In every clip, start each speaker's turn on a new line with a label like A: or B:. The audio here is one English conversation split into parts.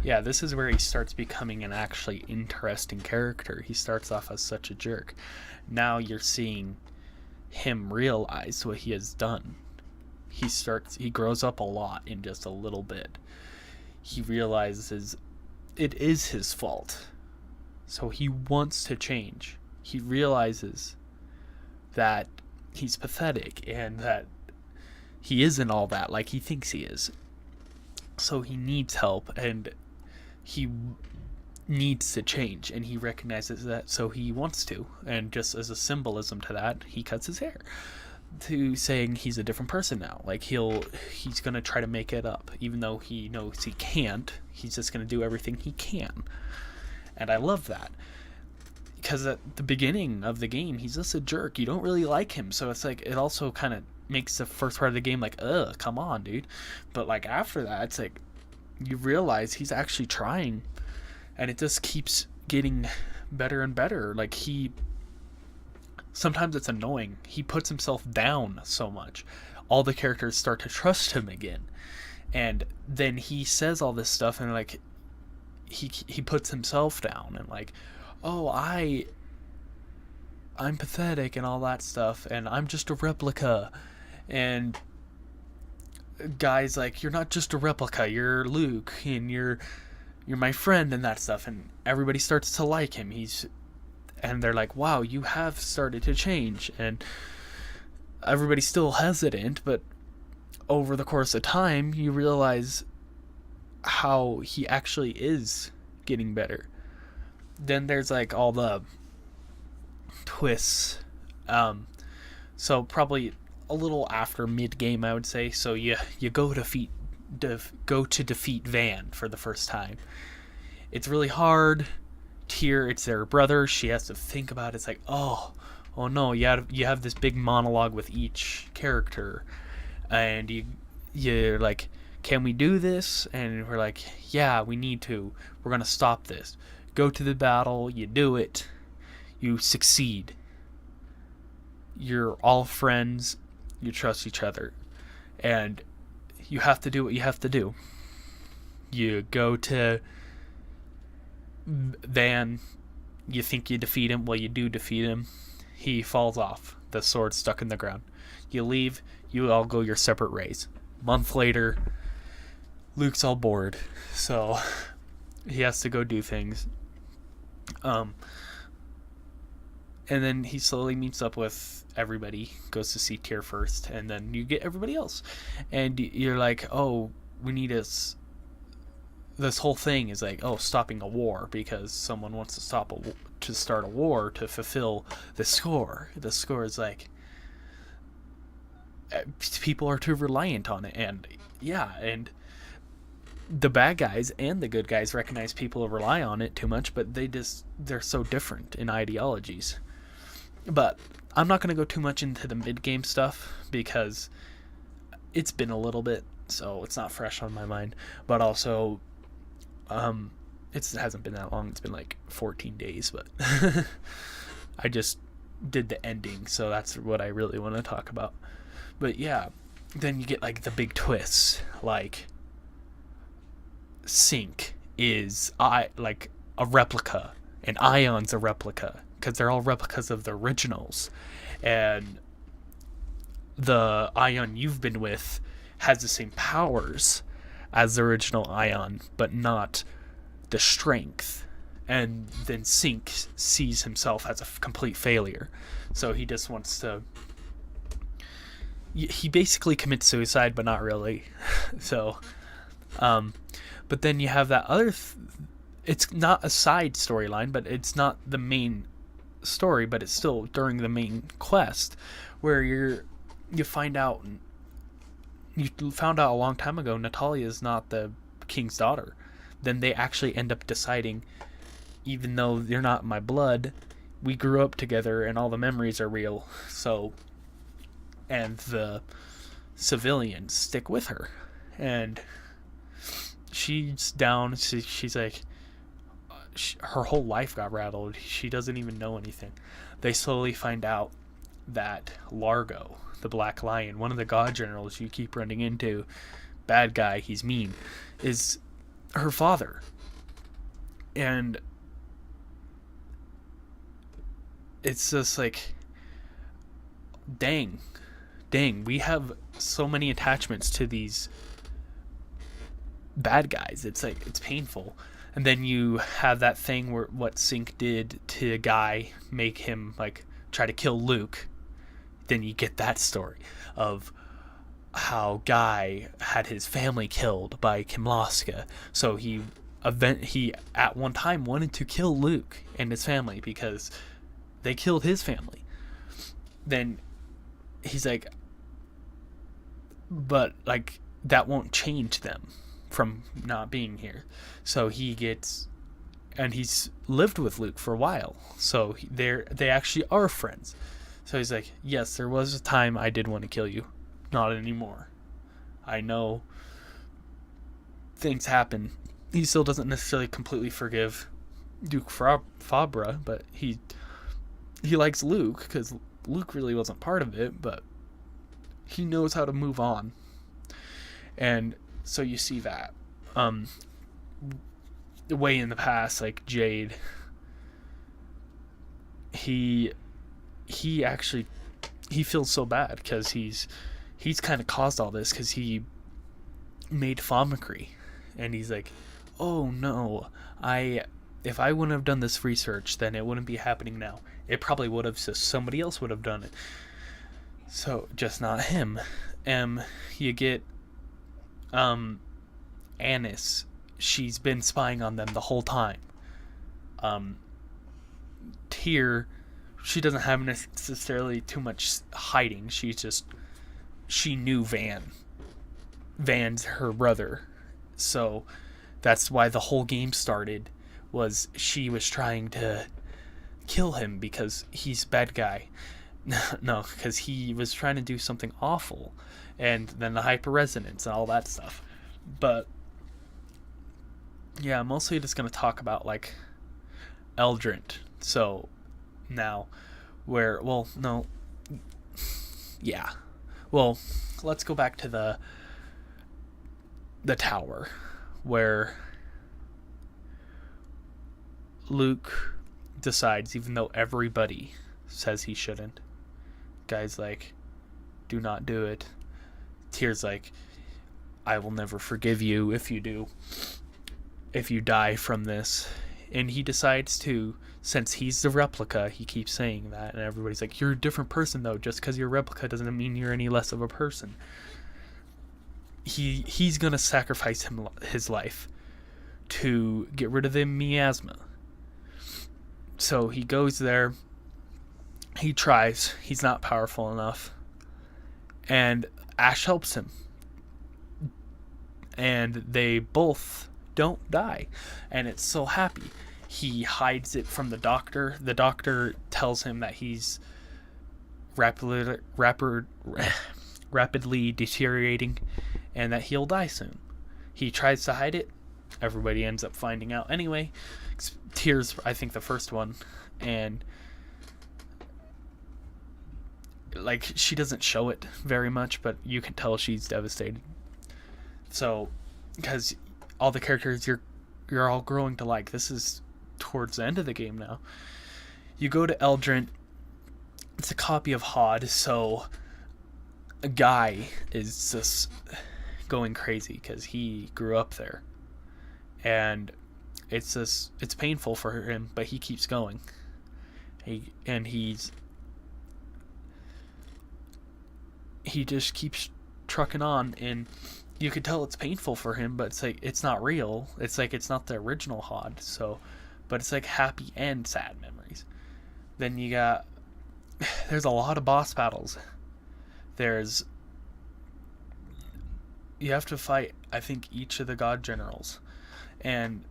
A: Yeah, this is where he starts becoming an actually interesting character. He starts off as such a jerk. Now you're seeing him realize what he has done. He grows up a lot in just a little bit. He realizes it is his fault. So he wants to change. He realizes that he's pathetic and that he isn't all that like he thinks he is. So he needs help and he needs to change, and he recognizes that, so he wants to. And just as a symbolism to that, he cuts his hair, to saying he's a different person now. Like he's gonna try to make it up, even though he knows he can't. He's just gonna do everything he can, and I love that. Because at the beginning of the game, he's just a jerk. You don't really like him, so it's like it also kind of makes the first part of the game like, ugh, come on, dude. But like after that, it's like you realize he's actually trying, and it just keeps getting better and better. Like sometimes it's annoying. He puts himself down so much. All the characters start to trust him again, and then he says all this stuff, and like he puts himself down, and like, oh, I'm pathetic and all that stuff, and I'm just a replica. And guys like, you're not just a replica, you're Luke, and you're my friend and that stuff. And everybody starts to like him. And they're like, wow, you have started to change. And everybody's still hesitant, but over the course of time, you realize how he actually is getting better. Then there's like all the twists. So probably a little after mid game, I would say. So you go to defeat Van for the first time. It's really hard. Tyr, it's their brother. She has to think about it. It's like, oh no, you have this big monologue with each character, and you're like, can we do this? And we're like, yeah, we need to. We're gonna stop this. Go to the battle. You do it. You succeed. You're all friends. You trust each other, and you have to do what you have to do. You go to Van. You think you defeat him. Well, you do defeat him. He falls off. The sword's stuck in the ground. You leave. You all go your separate ways. Month later, Luke's all bored, so he has to go do things. And then he slowly meets up with everybody, goes to see Tyr first, and then you get everybody else. And you're like, oh, we need this whole thing is like, oh, stopping a war, because someone wants to start a war to fulfill the score. The score is like, people are too reliant on it. And yeah, and the bad guys and the good guys recognize people rely on it too much, but they're so different in ideologies. But I'm not going to go too much into the mid-game stuff, because it's been a little bit, so it's not fresh on my mind. But also, it hasn't been that long. It's been like 14 days, but I just did the ending, so that's what I really want to talk about. But yeah, then you get like the big twists, like Sync is like a replica, and Ion's a replica, because they're all replicas of the originals. And the Ion you've been with has the same powers as the original Ion, but not the strength. And then Sync sees himself as a complete failure, so he just wants to. He basically commits suicide, but not really. So, but then you have that other. It's not a side storyline, but it's not the main story, but it's still during the main quest, where you found out a long time ago Natalia is not the king's daughter. Then they actually end up deciding, even though you're not my blood, we grew up together and all the memories are real. So, and the civilians stick with her, and she's down. She's like, her whole life got rattled. She doesn't even know anything. They slowly find out that Largo, the Black Lion, one of the god generals you keep running into, bad guy, he's mean, is her father. And it's just like, dang, we have so many attachments to these bad guys. It's like, it's painful. And then you have that thing where what Synch did to Guy, make him like try to kill Luke. Then you get that story of how Guy had his family killed by Kimlaska. So he at one time wanted to kill Luke and his family because they killed his family. Then he's like, but like that won't change them from not being here. So he's lived with Luke for a while. So they actually are friends. So he's like, yes, there was a time I did want to kill you. Not anymore. I know things happen. He still doesn't necessarily completely forgive Duke Fabra, but he likes Luke because Luke really wasn't part of it, but he knows how to move on. And so you see that. Way in the past, like Jade, he feels so bad because he's kind of caused all this because he made Thaumacrie, and he's like, oh no, if I wouldn't have done this research, then it wouldn't be happening now. It probably would have, so somebody else would have done it. So just not him. You get Annis. She's been spying on them the whole time. Tyr, she doesn't have necessarily too much hiding. She knew Van's her brother. So that's why the whole game started, was she was trying to kill him because he's a bad guy. No, because he was trying to do something awful. And then the hyper-resonance and all that stuff. But yeah, I'm mostly just going to talk about like Eldrant. So now let's go back to the tower where Luke decides, even though everybody says he shouldn't, Guy's like, do not do it. Tyr's like, I will never forgive you if you do, if you die from this. And he decides to, since he's the replica, he keeps saying that, and everybody's like, you're a different person though, just because you're a replica doesn't mean you're any less of a person. He's gonna sacrifice his life to get rid of the miasma. So he goes there, he tries, he's not powerful enough, and Ash helps him, and they both don't die, and it's so happy. He hides it from the doctor. The doctor tells him that he's rapidly deteriorating and that he'll die soon. He tries to hide it. Everybody ends up finding out anyway. Tyr's, I think, the first one, and like, she doesn't show it very much, but you can tell she's devastated. So, because all the characters you're all growing to like. This is towards the end of the game now. You go to Eldrant. It's a copy of Hod, so a guy is just going crazy because he grew up there, and it's painful for him, but he keeps going. He just keeps trucking on, and you could tell it's painful for him, but it's like, it's not real. It's like, it's not the original Hod. So, but it's like happy and sad memories. Then there's a lot of boss battles. You have to fight, I think, each of the god generals. And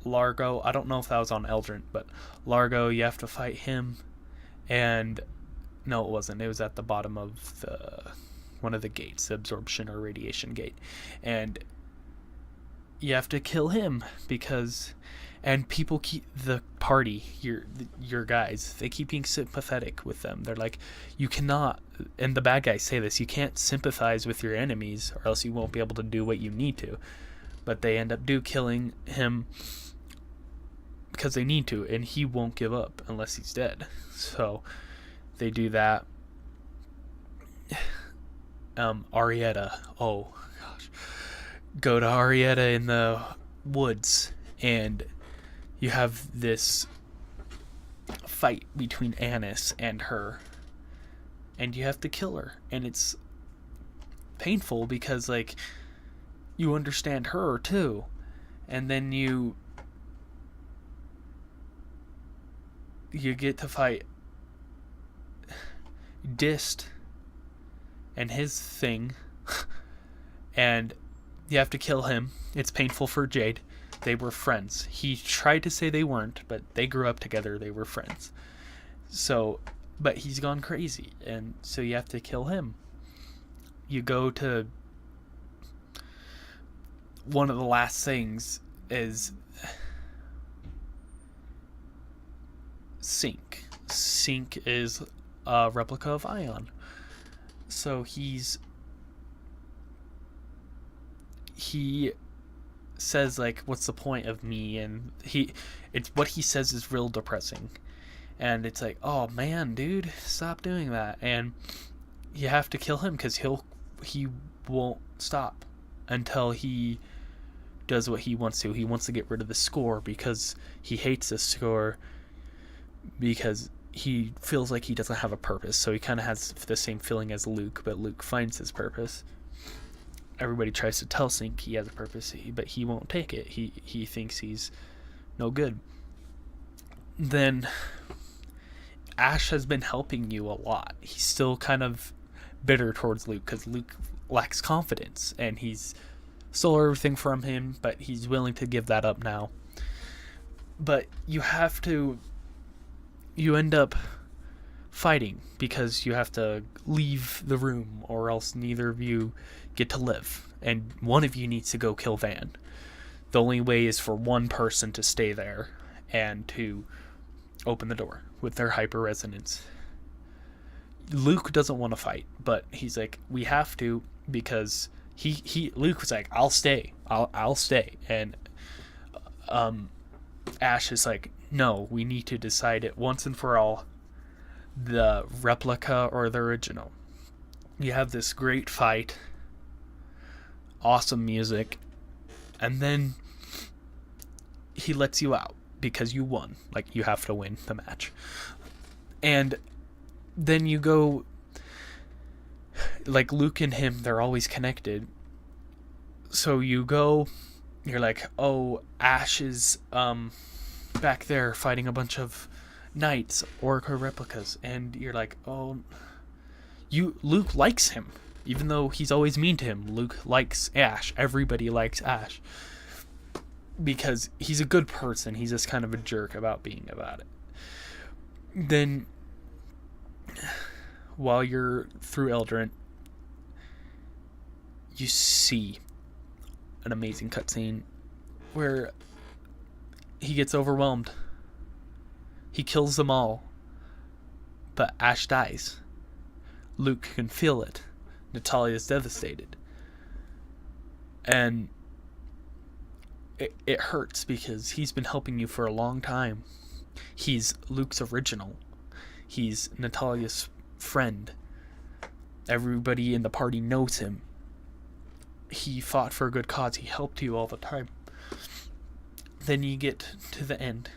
A: Largo, I don't know if that was on Eldrant, but Largo, you have to fight him. And no, it wasn't. It was at the bottom of one of the gates, the absorption or radiation gate. And you have to kill him And people keep the party, your guys, they keep being sympathetic with them. They're like, you cannot, and the bad guys say this, you can't sympathize with your enemies or else you won't be able to do what you need to. But they end up killing him because they need to, and he won't give up unless he's dead. So they do that. Arietta, oh gosh, go to Arietta in the woods, and you have this fight between Annis and her, and you have to kill her, and it's painful because like you understand her too, and then you get to fight Dist and his thing, and you have to kill him. It's painful for Jade. They were friends. He tried to say they weren't, but they grew up together. They were friends. So, but he's gone crazy, and so you have to kill him. You go to one of the last things is Sync. Sync is a replica of Ion. So he says like, what's the point of me? And it's what he says is real depressing, and it's like, oh man, dude, stop doing that. And you have to kill him because he won't stop until he does what he wants to. He wants to get rid of the score because he hates the score, because he feels like he doesn't have a purpose. So he kind of has the same feeling as Luke, but Luke finds his purpose. Everybody tries to tell Sync he has a purpose, but he won't take it. He thinks he's no good. Then Ash has been helping you a lot. He's still kind of bitter towards Luke because Luke lacks confidence, and he's stole everything from him, but he's willing to give that up now. But you end up fighting because you have to leave the room, or else neither of you get to live, and one of you needs to go kill Van. The only way is for one person to stay there and to open the door with their hyper resonance. Luke doesn't want to fight, but he's like, we have to, because Luke was like, I'll stay, and Ash is like, no, we need to decide it once and for all, the replica or the original. You have this great fight, awesome music, and then he lets you out because you won. Like, you have to win the match. And then you go, like, Luke and him, they're always connected. So you go, you're like, oh, Ash is back there fighting a bunch of knights, Orca replicas, and you're like, oh, Luke likes him. Even though he's always mean to him, Luke likes Ash. Everybody likes Ash. Because he's a good person. He's just kind of a jerk about it. Then, while you're through Eldrant, you see an amazing cutscene where he gets overwhelmed. He kills them all. But Ash dies. Luke can feel it. Natalia is devastated, and it hurts because he's been helping you for a long time. He's Luke's original. He's Natalia's friend. Everybody in the party knows him. He fought for a good cause. He helped you all the time. Then you get to the end.